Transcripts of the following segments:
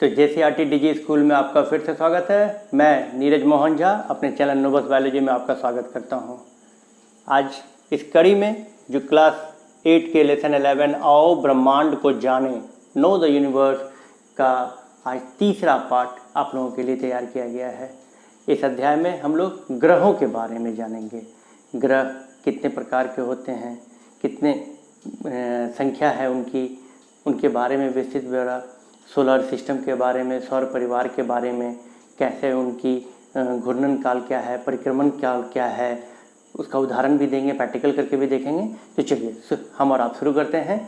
तो JCRT डिजी school में आपका फिर से स्वागत है। मैं नीरज मोहन झा अपने चैनल नोबस बायोलॉजी में आपका स्वागत करता हूं। आज इस कड़ी में जो क्लास 8 के लेसन 11 आओ ब्रह्मांड को जाने नो द यूनिवर्स का आज तीसरा पार्ट आप लोगों के लिए तैयार किया गया है। इस अध्याय में हम लोग ग्रहों के बारे में जानेंगे। ग्रह कितने प्रकार के होते हैं, कितने संख्या है उनके बारे में विस्तृत ब्यौरा, सोलर सिस्टम के बारे में, सौर परिवार के बारे में, कैसे उनकी घूर्णन काल क्या है, परिक्रमण काल क्या है, उसका उदाहरण भी देंगे, प्रैक्टिकल करके भी देखेंगे। तो चलिए हम और आप शुरू करते हैं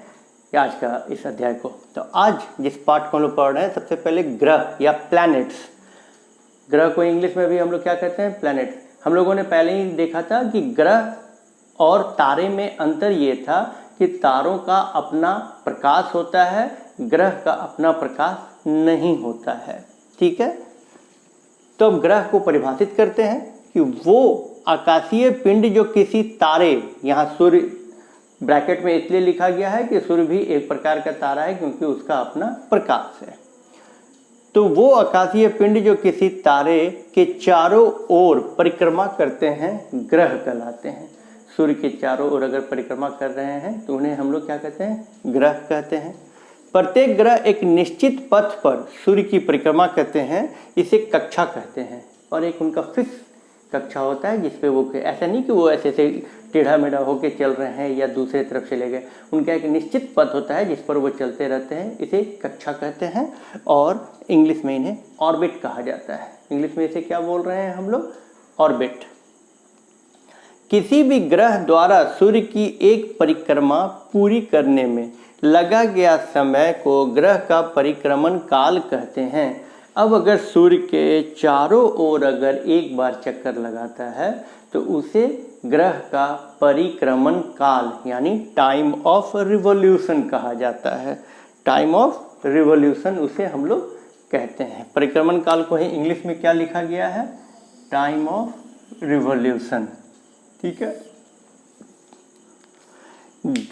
आज का इस अध्याय को। तो आज जिस पार्ट को हम लोग पढ़ रहे हैं, सबसे पहले ग्रह या प्लैनेट्स। ग्रह को इंग्लिश में भी हम लोग क्या कहते हैं? प्लैनेट। हम लोगों ने पहले ही देखा था कि ग्रह और तारे में अंतर ये था कि तारों का अपना प्रकाश होता है, ग्रह का अपना प्रकाश नहीं होता है। ठीक है, तो अब ग्रह को परिभाषित करते हैं कि वो आकाशीय पिंड जो किसी तारे, यहाँ सूर्य ब्रैकेट में इसलिए लिखा गया है कि सूर्य भी एक प्रकार का तारा है क्योंकि उसका अपना प्रकाश है। तो वो आकाशीय पिंड जो किसी तारे के चारों ओर परिक्रमा करते हैं ग्रह कहलाते हैं। सूर्य के चारों ओर अगर परिक्रमा कर रहे हैं तो उन्हें हम लोग क्या कहते हैं? ग्रह कहते हैं। प्रत्येक ग्रह एक निश्चित पथ पर सूर्य की परिक्रमा करते हैं, इसे कक्षा कहते हैं। और एक उनका फिक्स कक्षा होता है जिसपे वो, ऐसा नहीं कि वो ऐसे से टेढ़ा मेढ़ा होके चल रहे हैं या दूसरे तरफ चले गए। उनका एक निश्चित पथ होता है जिस पर वो चलते रहते हैं, इसे कक्षा कहते हैं। और इंग्लिश में इन्हें ऑर्बिट कहा जाता है। इंग्लिश में इसे क्या बोल रहे हैं हम लोग? ऑर्बिट। किसी भी ग्रह द्वारा सूर्य की एक परिक्रमा पूरी करने में लगा गया समय को ग्रह का परिक्रमण काल कहते हैं। अब अगर सूर्य के चारों ओर अगर एक बार चक्कर लगाता है तो उसे ग्रह का परिक्रमण काल यानी टाइम ऑफ रिवॉल्यूशन कहा जाता है। टाइम ऑफ रिवॉल्यूशन उसे हम लोग कहते हैं। परिक्रमण काल को ही इंग्लिश में क्या लिखा गया है? Time of revolution. ठीक है,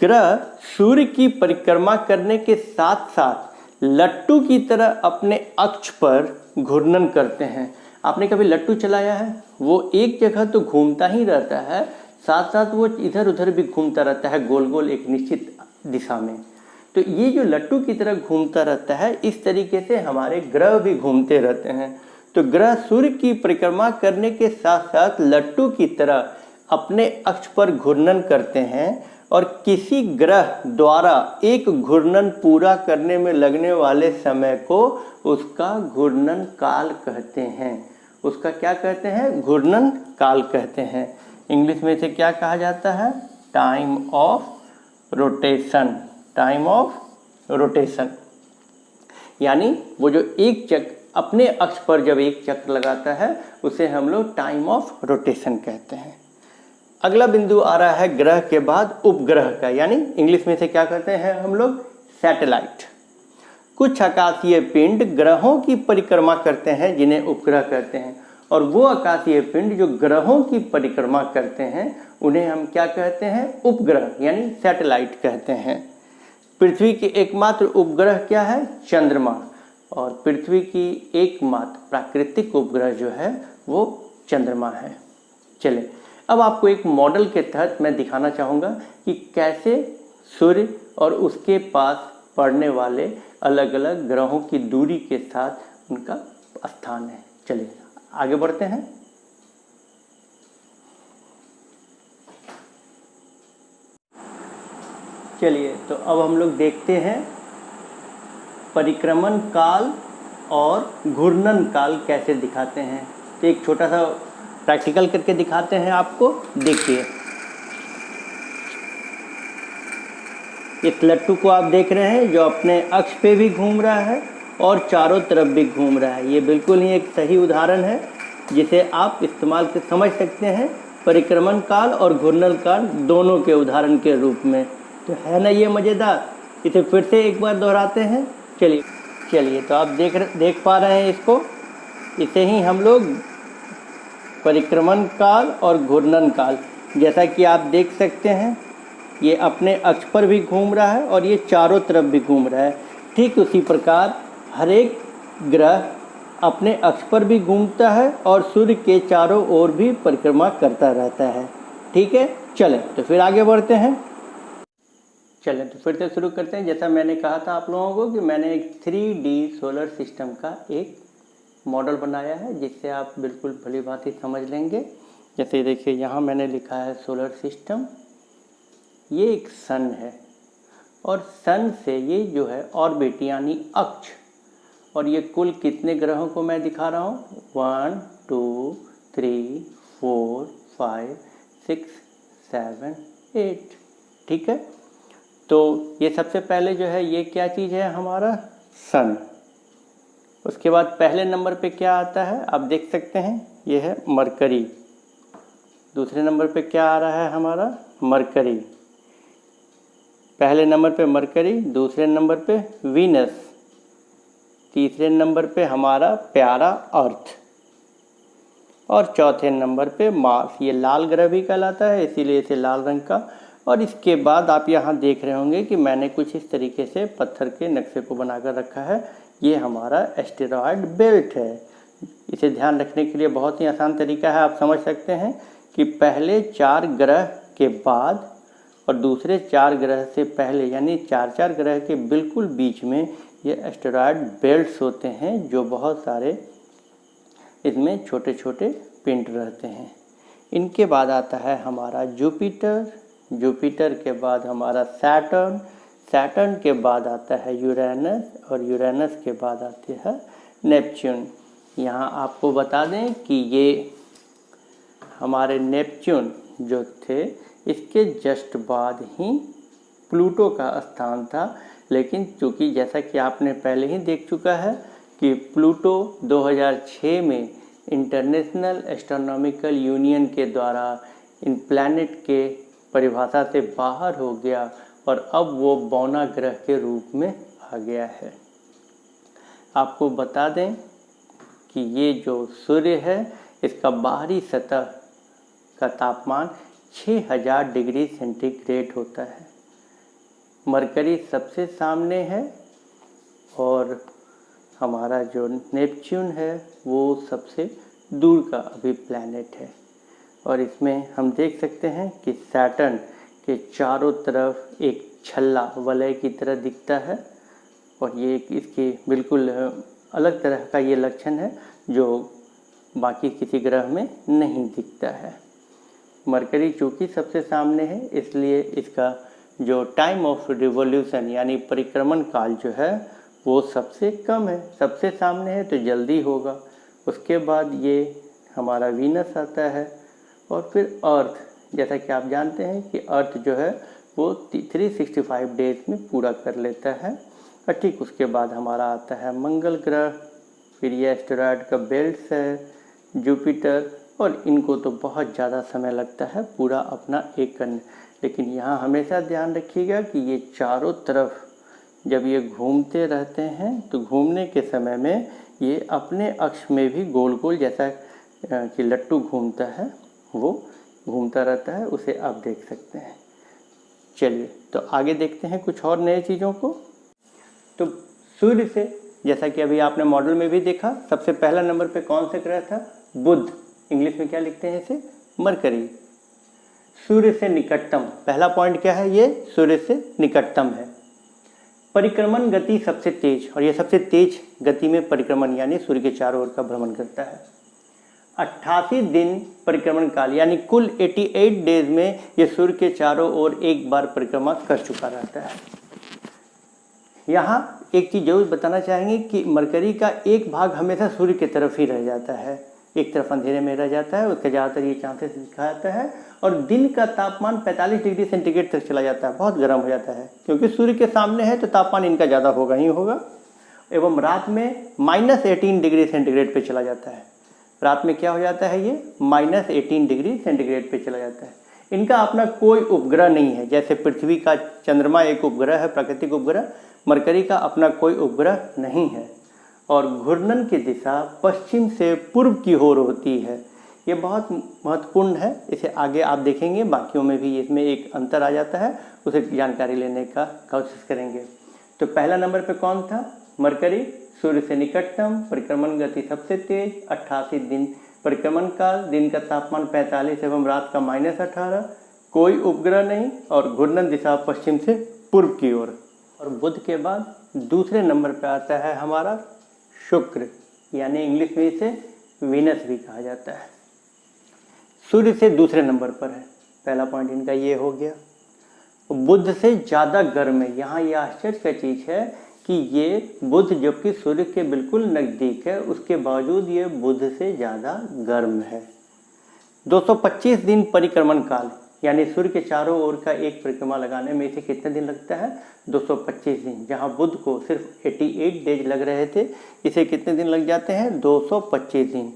ग्रह सूर्य की परिक्रमा करने के साथ साथ लट्टू की तरह अपने अक्ष पर घूर्णन करते हैं। आपने कभी लट्टू चलाया है? वो एक जगह तो घूमता ही रहता है, साथ साथ वो इधर उधर भी घूमता रहता है गोल गोल एक निश्चित दिशा में। तो ये जो लट्टू की तरह घूमता रहता है, इस तरीके से हमारे ग्रह भी घूमते रहते हैं। तो ग्रह सूर्य की परिक्रमा करने के साथ साथ लट्टू की तरह अपने अक्ष पर घूर्णन करते हैं और किसी ग्रह द्वारा एक घूर्णन पूरा करने में लगने वाले समय को उसका घूर्णन काल कहते हैं। उसका क्या कहते हैं? घूर्णन काल कहते हैं। इंग्लिश में इसे क्या कहा जाता है? Time of rotation. Time of rotation यानी वो जो एक चक्र अपने अक्ष पर जब एक चक्र लगाता है उसे हम लोग टाइम ऑफ रोटेशन कहते हैं। अगला बिंदु आ रहा है ग्रह के बाद उपग्रह का, यानी इंग्लिश में से क्या कहते हैं हम लोग? सैटेलाइट। कुछ आकाशीय पिंड ग्रहों की परिक्रमा करते हैं जिन्हें उपग्रह कहते हैं, और वो आकाशीय पिंड जो ग्रहों की परिक्रमा करते हैं उन्हें हम क्या कहते हैं? उपग्रह यानी सैटेलाइट कहते हैं। पृथ्वी की एकमात्र उपग्रह क्या है? चंद्रमा। और पृथ्वी की एकमात्र प्राकृतिक उपग्रह जो है वो चंद्रमा है। चलिए, अब आपको एक मॉडल के तहत मैं दिखाना चाहूँगा कि कैसे सूर्य और उसके पास पड़ने वाले अलग अलग ग्रहों की दूरी के साथ उनका स्थान है। चलिए आगे बढ़ते हैं। चलिए, तो अब हम लोग देखते हैं परिक्रमण काल और घूर्णन काल कैसे दिखाते हैं। तो एक छोटा सा प्रैक्टिकल करके दिखाते हैं आपको। देखिए, इस लट्टू को आप देख रहे हैं जो अपने अक्ष पे भी घूम रहा है और चारों तरफ भी घूम रहा है। ये बिल्कुल ही एक सही उदाहरण है जिसे आप इस्तेमाल कर समझ सकते हैं परिक्रमण काल और घूर्णन काल दोनों के उदाहरण के रूप में। तो है ना ये मज़ेदार? इसे फिर से एक बार दोहराते हैं। चलिए, तो आप देख पा रहे हैं इसको। इसे ही हम लोग परिक्रमण काल और घूर्णन काल, जैसा कि आप देख सकते हैं, ये अपने अक्ष पर भी घूम रहा है और ये चारों तरफ भी घूम रहा है। ठीक उसी प्रकार हर एक ग्रह अपने अक्ष पर भी घूमता है और सूर्य के चारों ओर भी परिक्रमा करता रहता है। ठीक है, चलें तो फिर आगे बढ़ते हैं। चलें तो फिर से शुरू करते हैं। जैसा मैंने कहा था आप लोगों को कि मैंने एक 3D सोलर सिस्टम का एक मॉडल बनाया है जिससे आप बिल्कुल भली भांति समझ लेंगे। जैसे देखिए यहाँ मैंने लिखा है सोलर सिस्टम, ये एक सन है और सन से ये जो है ऑर्बिट यानी अक्ष, और ये कुल कितने ग्रहों को मैं दिखा रहा हूँ 1 2 3 4 5 6 7 8। ठीक है, तो ये सबसे पहले जो है ये क्या चीज़ है हमारा सन। उसके बाद पहले नंबर पे क्या आता है आप देख सकते हैं, ये है मरकरी। दूसरे नंबर पे क्या आ रहा है हमारा मरकरी, पहले नंबर पे मरकरी, दूसरे नंबर पे वीनस, तीसरे नंबर पे हमारा प्यारा अर्थ और चौथे नंबर पे मार्स। ये लाल ग्रह भी कहलाता है इसीलिए इसे लाल रंग का। और इसके बाद आप यहाँ देख रहे होंगे कि मैंने कुछ इस तरीके से पत्थर के नक्शे को बनाकर रखा है। ये हमारा एस्टेरॉयड बेल्ट है। इसे ध्यान रखने के लिए बहुत ही आसान तरीका है, आप समझ सकते हैं कि पहले 4 ग्रह के बाद और दूसरे 4 ग्रह से पहले यानी 4 ग्रह के बिल्कुल बीच में ये एस्टेरॉयड बेल्ट्स होते हैं जो बहुत सारे इसमें छोटे छोटे पिंड रहते हैं। इनके बाद आता है हमारा जुपिटर, जुपिटर के बाद हमारा सैटर्न, सैटर्न के बाद आता है यूरेनस और यूरेनस के बाद आती है नेपच्यून। यहाँ आपको बता दें कि ये हमारे नेपच्यून जो थे इसके जस्ट बाद ही प्लूटो का स्थान था, लेकिन चूँकि जैसा कि आपने पहले ही देख चुका है कि प्लूटो 2006 में इंटरनेशनल एस्ट्रोनॉमिकल यूनियन के द्वारा इन प्लैनेट के परिभाषा से बाहर हो गया और अब वो बौना ग्रह के रूप में आ गया है। आपको बता दें कि ये जो सूर्य है इसका बाहरी सतह का तापमान 6000 डिग्री सेंटीग्रेड होता है। मरकरी सबसे सामने है और हमारा जो नेपच्यून है वो सबसे दूर का अभी प्लैनेट है। और इसमें हम देख सकते हैं कि सैटर्न के चारों तरफ एक छल्ला वलय की तरह दिखता है और ये इसके बिल्कुल अलग तरह का ये लक्षण है जो बाकी किसी ग्रह में नहीं दिखता है। मरकरी चूँकि सबसे सामने है इसलिए इसका जो टाइम ऑफ रिवॉल्यूशन यानी परिक्रमण काल जो है वो सबसे कम है। सबसे सामने है तो जल्दी होगा। उसके बाद ये हमारा वीनस आता है और फिर अर्थ, जैसा कि आप जानते हैं कि अर्थ जो है वो 365 डेज में पूरा कर लेता है। और ठीक उसके बाद हमारा आता है मंगल ग्रह, फिर ये एस्टेरॉयड का बेल्ट है, जुपिटर, और इनको तो बहुत ज़्यादा समय लगता है पूरा अपना एक करने। लेकिन यहाँ हमेशा ध्यान रखिएगा कि ये चारों तरफ जब ये घूमते रहते हैं तो घूमने के समय में ये अपने अक्ष में भी गोल गोल जैसा कि लट्टू घूमता है वो घूमता रहता है, उसे आप देख सकते हैं। चलिए तो आगे देखते हैं कुछ और नए चीज़ों को। तो सूर्य से जैसा कि अभी आपने मॉडल में भी देखा, सबसे पहला नंबर पे कौन सा ग्रह था? बुध। इंग्लिश में क्या लिखते हैं इसे? मरकरी। सूर्य से निकटतम, पहला पॉइंट क्या है? ये सूर्य से निकटतम है। परिक्रमण गति सबसे तेज, और ये सबसे तेज गति में परिक्रमण यानी सूर्य के चारों ओर का भ्रमण करता है। 88 दिन परिक्रमण काल यानी कुल 88 डेज में ये सूर्य के चारों ओर एक बार परिक्रमा कर चुका रहता है। यहाँ एक चीज़ जरूर बताना चाहेंगे कि मरकरी का एक भाग हमेशा सूर्य की तरफ ही रह जाता है, एक तरफ अंधेरे में रह जाता है, उसका ज़्यादातर ये चांसेस दिखा जाता है। और दिन का तापमान 45 डिग्री सेंटीग्रेड तक चला जाता है, बहुत गर्म हो जाता है क्योंकि सूर्य के सामने है तो तापमान इनका ज़्यादा होगा ही होगा। एवं रात में -18 डिग्री सेंटीग्रेड पे चला जाता है। रात में क्या हो जाता है? ये -18 डिग्री सेंटीग्रेड पे चला जाता है। इनका अपना कोई उपग्रह नहीं है, जैसे पृथ्वी का चंद्रमा एक उपग्रह है, प्राकृतिक उपग्रह, मरकरी का अपना कोई उपग्रह नहीं है। और घूर्णन की दिशा पश्चिम से पूर्व की ओर होती है। ये बहुत महत्वपूर्ण है, इसे आगे आप देखेंगे, बाकियों में भी इसमें एक अंतर आ जाता है, उसे जानकारी लेने का कोशिश करेंगे। तो पहला नंबर पे कौन था? मरकरी सूर्य से निकटतम, परिक्रमण गति सबसे तेज, 88 दिन परिक्रमण काल, दिन का तापमान 45 एवं रात का -18, कोई उपग्रह नहीं और घूर्णन दिशा पश्चिम से पूर्व की ओर। और बुध के बाद दूसरे नंबर पर आता है हमारा शुक्र, यानी इंग्लिश में इसे वीनस भी कहा जाता है। सूर्य से दूसरे नंबर पर है, पहला पॉइंट इनका ये हो गया। बुध से ज़्यादा गर्म है। यहाँ ये आश्चर्य का चीज़ है कि ये बुध जबकि सूर्य के बिल्कुल नज़दीक है, उसके बावजूद ये बुध से ज़्यादा गर्म है। 225 दिन परिक्रमण काल, यानी सूर्य के चारों ओर का एक परिक्रमा लगाने में इसे कितने दिन लगता है? 225 दिन। जहाँ बुध को सिर्फ 88 डेज लग रहे थे, इसे कितने दिन लग जाते हैं? 225 दिन।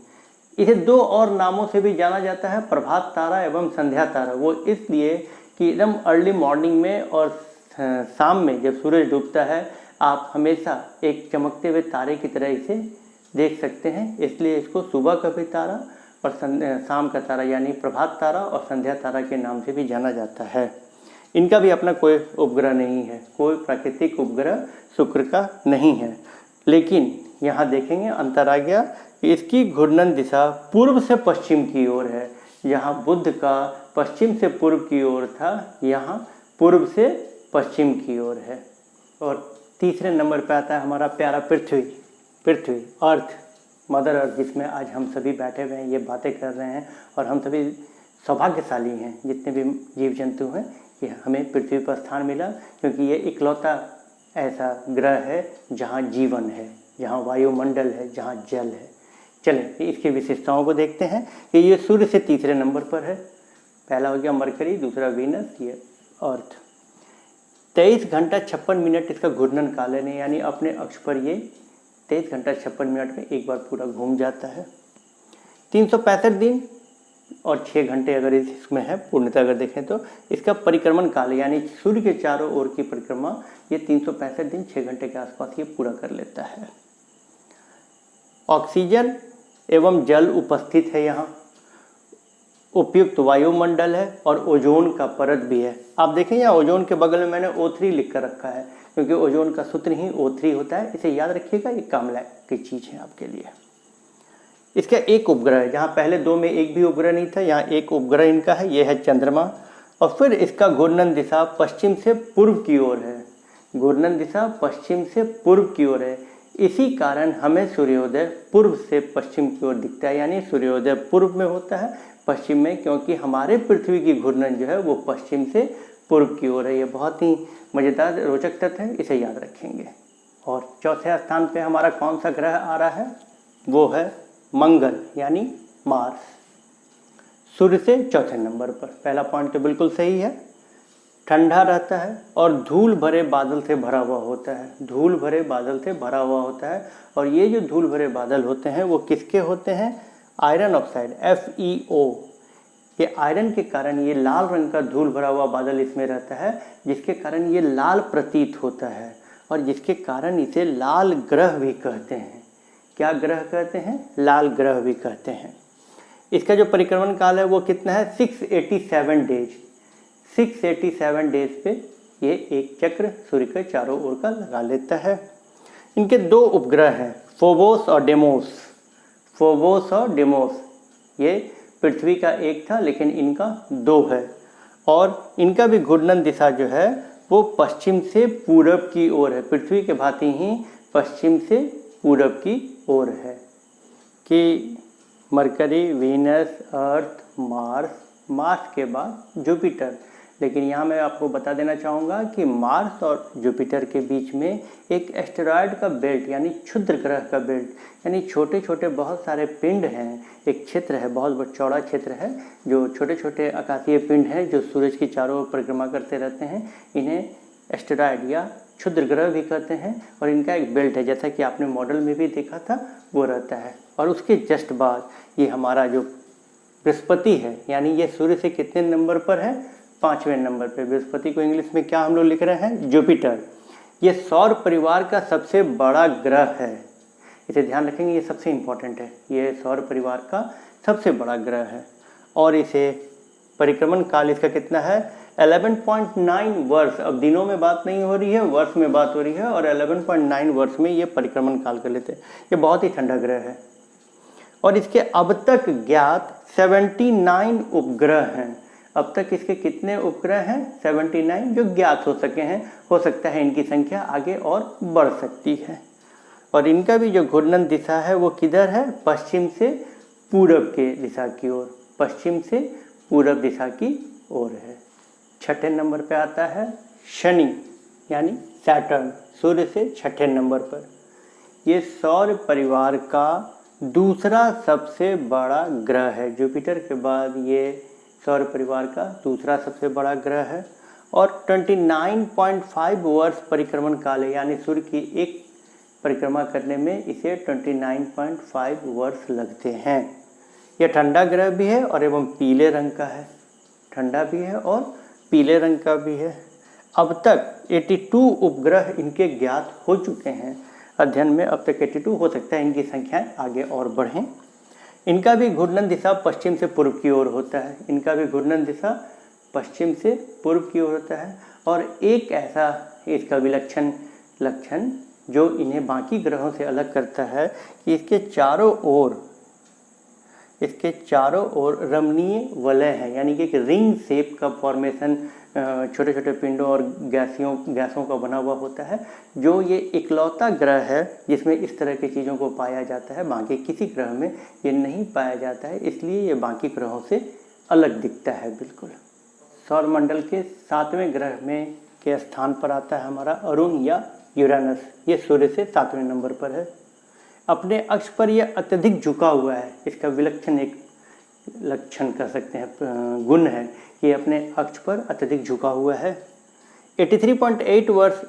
इसे दो और नामों से भी जाना जाता है, प्रभात तारा एवं संध्या तारा। वो इसलिए कि एकदम अर्ली मॉर्निंग में और शाम में जब सूरज डूबता है, आप हमेशा एक चमकते हुए तारे की तरह इसे देख सकते हैं, इसलिए इसको सुबह का भी तारा और शाम का तारा यानी प्रभात तारा और संध्या तारा के नाम से भी जाना जाता है। इनका भी अपना कोई उपग्रह नहीं है, कोई प्राकृतिक उपग्रह शुक्र का नहीं है। लेकिन यहाँ देखेंगे अंतर आ गया कि इसकी घूर्णन दिशा पूर्व से पश्चिम की ओर है। जहाँ बुध का पश्चिम से पूर्व की ओर था, यहाँ पूर्व से पश्चिम की ओर है। और तीसरे नंबर पर आता है हमारा प्यारा पृथ्वी, अर्थ, मदर अर्थ, जिसमें आज हम सभी बैठे हुए हैं, ये बातें कर रहे हैं और हम सभी सौभाग्यशाली हैं जितने भी जीव जंतु हैं कि हमें पृथ्वी पर स्थान मिला, क्योंकि ये इकलौता ऐसा ग्रह है जहाँ जीवन है, जहाँ वायुमंडल है, जहाँ जल है। चलें इसकी विशेषताओं को देखते हैं कि ये सूर्य से तीसरे नंबर पर है। पहला हो गया मरकरी, दूसरा वीनस, ये अर्थ। 23 घंटा 56 मिनट इसका घूर्णन काल है, यानी अपने अक्ष पर ये 23 घंटा 56 मिनट में एक बार पूरा घूम जाता है। 365 दिन और 6 घंटे अगर इसमें है, पूर्णतः अगर देखें तो इसका परिक्रमण काल, यानी सूर्य के चारों ओर की परिक्रमा ये 365 दिन 6 घंटे के आसपास ये पूरा कर लेता है। ऑक्सीजन एवं जल उपस्थित है यहाँ, उपयुक्त वायुमंडल है और ओजोन का परत भी है। आप देखें यहाँ ओजोन के बगल में मैंने O3 लिख कर रखा है, क्योंकि ओजोन का सूत्र ही O3 होता है। इसे याद रखिएगा, ये काम लायक की चीज़ है आपके लिए। इसका एक उपग्रह है, जहाँ पहले दो में एक भी उपग्रह नहीं था, यहाँ एक उपग्रह इनका है, ये है चंद्रमा। और फिर इसका घूर्णन दिशा पश्चिम से पूर्व की ओर है, घूर्णन दिशा पश्चिम से पूर्व की ओर है। इसी कारण हमें सूर्योदय पूर्व से पश्चिम की ओर दिखता है, यानी सूर्योदय पूर्व में होता है पश्चिम में, क्योंकि हमारे पृथ्वी की घूर्णन जो है वो पश्चिम से पूर्व की ओर है। ये बहुत ही मज़ेदार रोचक तथ्य है, इसे याद रखेंगे। और चौथे स्थान पे हमारा कौन सा ग्रह आ रहा है? वो है मंगल, यानी मार्स, सूर्य से चौथे नंबर पर। पहला पॉइंट तो बिल्कुल सही है, ठंडा रहता है और धूल भरे बादल से भरा हुआ होता है, धूल भरे बादल से भरा हुआ होता है। और ये जो धूल भरे बादल होते हैं वो किसके होते हैं? Iron oxide, FeO। ये आयरन के कारण ये लाल रंग का धूल भरा हुआ बादल इसमें रहता है, जिसके कारण ये लाल प्रतीत होता है और जिसके कारण इसे लाल ग्रह भी कहते हैं। क्या ग्रह कहते हैं? लाल ग्रह भी कहते हैं। इसका जो परिक्रमण काल है वो कितना है? 687 डेज। 687 डेज पे ये एक चक्र सूर्य के चारों ओर का लगा लेता है। इनके दो उपग्रह हैं, फोबोस और डेमोस। फोबोस और डेमोस, ये पृथ्वी का एक था लेकिन इनका दो है। और इनका भी घूर्णन दिशा जो है वो पश्चिम से पूरब की ओर है, पृथ्वी के भांति ही पश्चिम से पूरब की ओर है। कि मरकरी, वीनस, अर्थ, मार्स के बाद जुपिटर। लेकिन यहाँ मैं आपको बता देना चाहूँगा कि मार्स और जुपिटर के बीच में एक एस्टेरॉयड का बेल्ट, यानी क्षुद्र ग्रह का बेल्ट, यानी छोटे छोटे बहुत सारे पिंड हैं, एक क्षेत्र है, बहुत चौड़ा क्षेत्र है, जो छोटे छोटे आकाशीय पिंड हैं जो सूरज की चारों ओर परिक्रमा करते रहते हैं। इन्हें एस्टेरॉयड या क्षुद्र ग्रह भी कहते हैं। और इनका एक बेल्ट है, जैसा कि आपने मॉडल में भी देखा था, वो रहता है। और उसके जस्ट बाद ये हमारा जो बृहस्पति है, यानी ये सूर्य से कितने नंबर पर है? 5वें नंबर पे। बृहस्पति को इंग्लिश में क्या हम लोग लिख रहे हैं? जुपिटर। ये सौर परिवार का सबसे बड़ा ग्रह है, इसे ध्यान रखेंगे, ये सबसे इम्पोर्टेंट है। ये सौर परिवार का सबसे बड़ा ग्रह है और इसे परिक्रमण काल इसका कितना है? 11.9 वर्ष, अब दिनों में बात नहीं हो रही है, वर्ष में बात हो रही है, और 11.9 वर्ष में ये परिक्रमण काल कर लेते हैं। ये बहुत ही ठंडा ग्रह है और इसके अब तक ज्ञात 79 उपग्रह हैं। अब तक इसके कितने उपग्रह हैं? 79 जो ज्ञात हो सके हैं। हो सकता है इनकी संख्या आगे और बढ़ सकती है। और इनका भी जो घूर्णन दिशा है वो किधर है? पश्चिम से पूरब के दिशा की ओर, पश्चिम से पूरब दिशा की ओर है। छठे नंबर पे आता है शनि यानी सैटर्न, सूर्य से छठे नंबर पर। ये सौर परिवार का दूसरा सबसे बड़ा ग्रह है। जुपिटर के बाद ये सौर परिवार का दूसरा सबसे बड़ा ग्रह है और 29.5 वर्ष परिक्रमण काल है, यानी सूर्य की एक परिक्रमा करने में इसे 29.5 वर्ष लगते हैं। यह ठंडा ग्रह भी है और एवं पीले रंग का है, ठंडा भी है और पीले रंग का भी है। अब तक 82 उपग्रह इनके ज्ञात हो चुके हैं अध्ययन में। अब तक 82, हो सकता है इनकी संख्याएं आगे और बढ़ें। इनका भी घूर्णन दिशा पश्चिम से पूर्व की ओर होता है। इनका भी घूर्णन दिशा पश्चिम से पूर्व की ओर होता है। और एक ऐसा इसका विलक्षण लक्षण जो इन्हें बाकी ग्रहों से अलग करता है कि इसके चारों ओर रमणीय वलय है, यानी कि एक रिंग शेप का फॉर्मेशन छोटे छोटे पिंडों और गैसों का बना हुआ होता है, जो ये इकलौता ग्रह है जिसमें इस तरह की चीज़ों को पाया जाता है। बाकी किसी ग्रह में ये नहीं पाया जाता है, इसलिए ये बाकी ग्रहों से अलग दिखता है बिल्कुल। सौरमंडल के 7वें ग्रह में के स्थान पर आता है हमारा अरुण या यूरेनस। ये सूर्य से 7वें नंबर पर है। अपने अक्ष पर यह अत्यधिक झुका हुआ है। इसका विलक्षण एक लक्षण कर सकते हैं, गुण है कि अपने अक्ष पर अत्यधिक झुका हुआ है। 83.8 वर्ष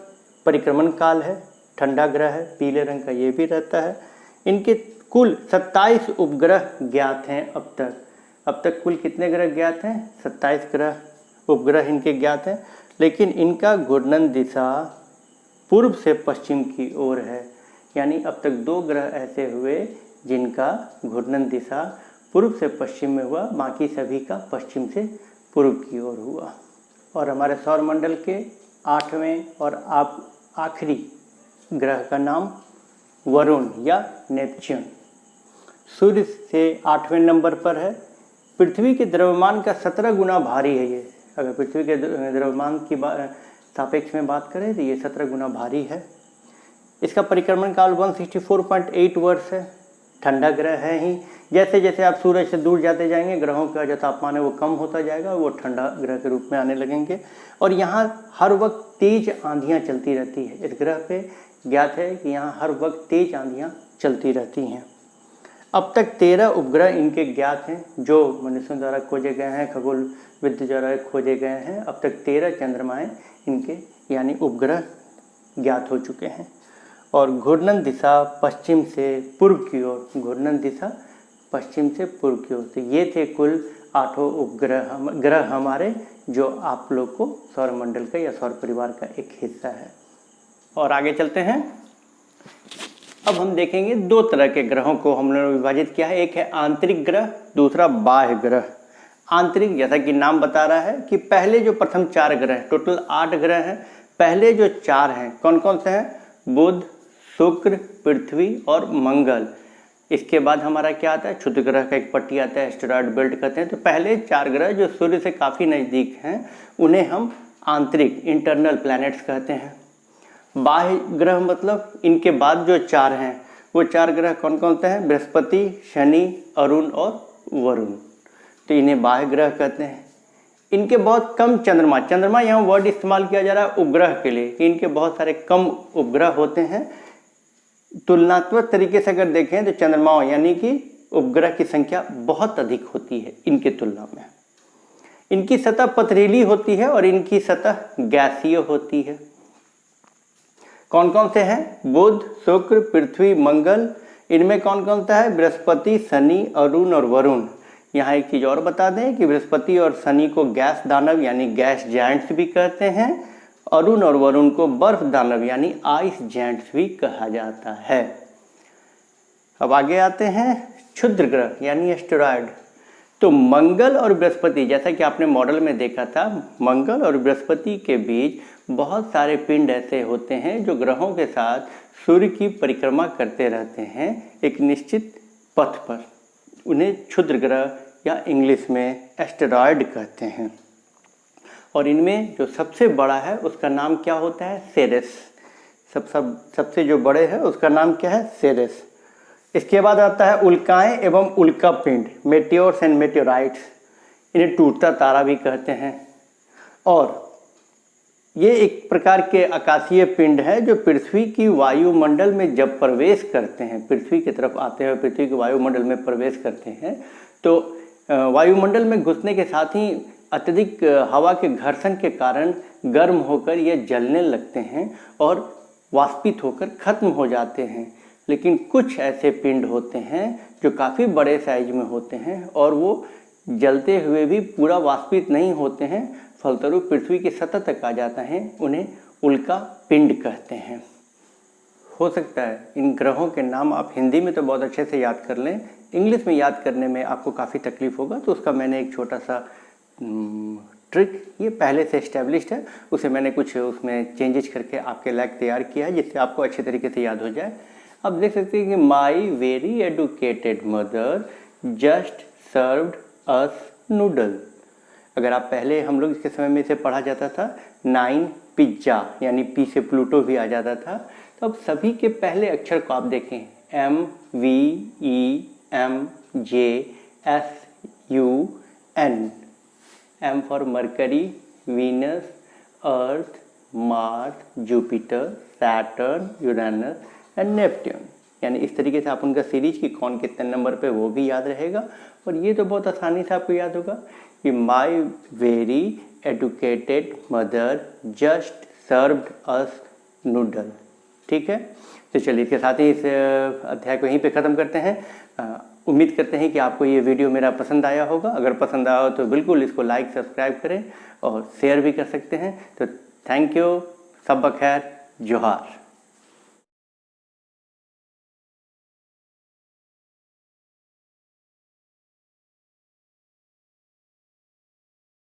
परिक्रमण काल है, ठंडा ग्रह है, पीले रंग का ये भी रहता है। इनके कुल 27 उपग्रह ज्ञात हैं अब तक। अब तक कुल कितने ग्रह ज्ञात हैं? 27 उपग्रह इनके ज्ञात हैं, लेकिन इनका घूर्णन दिशा पूर्व से पश्चिम की ओर है। यानी अब तक 2 ग्रह ऐसे हुए जिनका घूर्णन दिशा पूर्व से पश्चिम में हुआ, बाकी सभी का पश्चिम से पूर्व की ओर हुआ। और हमारे सौरमंडल के 8वें और आखिरी ग्रह का नाम वरुण या नेपच्यून, सूर्य से 8वें नंबर पर है। पृथ्वी के द्रव्यमान का 17 गुना भारी है ये। अगर पृथ्वी के द्रव्यमान की सापेक्ष में बात करें तो ये 17 गुना भारी है। इसका परिक्रमण काल 164.8 वर्ष है। ठंडा ग्रह है ही। जैसे जैसे आप सूरज से दूर जाते जाएंगे, ग्रहों का जो तापमान है वो कम होता जाएगा, वो ठंडा ग्रह के रूप में आने लगेंगे। और यहाँ हर वक्त तेज आंधियाँ चलती रहती है। इस ग्रह पे ज्ञात है कि यहाँ हर वक्त तेज आंधियाँ चलती रहती हैं। अब तक 13 उपग्रह इनके ज्ञात हैं जो मनुष्यों द्वारा खोजे गए हैं, खगोल विद द्वारा खोजे गए हैं। अब तक 13 चंद्रमाएँ इनके यानी उपग्रह ज्ञात हो चुके हैं। और घूर्णन दिशा पश्चिम से पूर्व की ओर, घूर्णन दिशा पश्चिम से पूर्व की ओर। तो ये थे कुल 8 ग्रह हमारे, जो आप लोग को सौरमंडल का या सौर परिवार का एक हिस्सा है। और आगे चलते हैं। अब हम देखेंगे 2 तरह के ग्रहों को हम लोगों ने विभाजित किया है। एक है आंतरिक ग्रह, दूसरा बाह्य ग्रह। आंतरिक, जैसा कि नाम बता रहा है कि पहले जो प्रथम 4 ग्रह, टोटल 8 ग्रह हैं, पहले जो 4 हैं कौन कौन से हैं? बुध, शुक्र, पृथ्वी और मंगल। इसके बाद हमारा क्या आता है? क्षुद्र ग्रह का एक पट्टी आता है, एस्टेरॉयड बेल्ट कहते हैं। तो पहले 4 ग्रह जो सूर्य से काफ़ी नज़दीक हैं उन्हें हम आंतरिक इंटरनल प्लैनेट्स कहते हैं। बाह्य ग्रह मतलब इनके बाद जो 4 हैं वो 4 ग्रह कौन कौन से हैं? बृहस्पति, शनि, अरुण और वरुण। तो इन्हें बाह्य ग्रह कहते हैं। इनके बहुत कम चंद्रमा यहाँ वर्ड इस्तेमाल किया जा रहा है उपग्रह के लिए कि इनके बहुत सारे कम उपग्रह होते हैं। तुलनात्मक तरीके से अगर देखें तो चंद्रमाओं यानी कि उपग्रह की संख्या बहुत अधिक होती है इनके तुलना में। इनकी सतह पथरीली होती है और इनकी सतह गैसीय होती है। कौन कौन से हैं? बुध, शुक्र, पृथ्वी, मंगल। इनमें कौन कौन सा है? बृहस्पति, शनि, अरुण और वरुण। यहाँ एक चीज़ और बता दें कि बृहस्पति और शनि को गैस दानव यानी गैस जायंट्स भी कहते हैं। अरुण और वरुण को बर्फ दानव यानी आइस जायंट्स भी कहा जाता है। अब आगे आते हैं क्षुद्र ग्रह यानी एस्टेरॉयड। तो मंगल और बृहस्पति, जैसा कि आपने मॉडल में देखा था, मंगल और बृहस्पति के बीच बहुत सारे पिंड ऐसे होते हैं जो ग्रहों के साथ सूर्य की परिक्रमा करते रहते हैं एक निश्चित पथ पर। उन्हें क्षुद्र ग्रह या इंग्लिश में एस्टेरॉयड कहते हैं। और इनमें जो सबसे बड़ा है उसका नाम क्या होता है? सेरेस। सबसे जो बड़े है उसका नाम क्या है? सेरेस। इसके बाद आता है उल्काएं एवं उल्का पिंड, मेटियोर्स एंड मेटियोराइट्स। इन्हें टूटता तारा भी कहते हैं। और ये एक प्रकार के आकाशीय पिंड है जो पृथ्वी की वायुमंडल में जब प्रवेश करते हैं, पृथ्वी की तरफ आते हैं, पृथ्वी के वायुमंडल में प्रवेश करते हैं, तो वायुमंडल में घुसने के साथ ही अत्यधिक हवा के घर्षण के कारण गर्म होकर ये जलने लगते हैं और वाष्पित होकर खत्म हो जाते हैं। लेकिन कुछ ऐसे पिंड होते हैं जो काफ़ी बड़े साइज में होते हैं और वो जलते हुए भी पूरा वाष्पित नहीं होते हैं, फलस्वरूप पृथ्वी की सतह तक आ जाता है। उन्हें उल्का पिंड कहते हैं। हो सकता है इन ग्रहों के नाम आप हिंदी में तो बहुत अच्छे से याद कर लें, इंग्लिश में याद करने में आपको काफ़ी तकलीफ होगा, तो उसका मैंने एक छोटा सा ट्रिक, ये पहले से एस्टेब्लिश्ड है, उसे मैंने कुछ उसमें चेंजेस करके आपके लायक तैयार किया है जिससे आपको अच्छे तरीके से याद हो जाए। अब देख सकते हैं कि my very educated mother just served us noodle. अगर आप पहले हम लोग इसके समय में इसे पढ़ा जाता था 9 पिज्ज़ा, यानी पी से प्लूटो भी आ जाता था। तो अब सभी के पहले अक्षर को आप देखें, MVEMJSUN। M for mercury, Venus, earth, Mars, Jupiter, Saturn, Uranus and Neptune. यानी इस तरीके से आप उनका सीरीज की कौन कितने नंबर पे वो भी याद रहेगा। और ये तो बहुत आसानी से आपको याद होगा कि my very educated mother just served us noodle. ठीक है, तो चलिए इसके साथ ही इस अध्याय को यहीं पे ख़त्म करते हैं। उम्मीद करते हैं कि आपको ये वीडियो मेरा पसंद आया होगा। अगर पसंद आया हो तो बिल्कुल इसको लाइक सब्सक्राइब करें और शेयर भी कर सकते हैं। तो थैंक यू, सब बखैर, जोहार।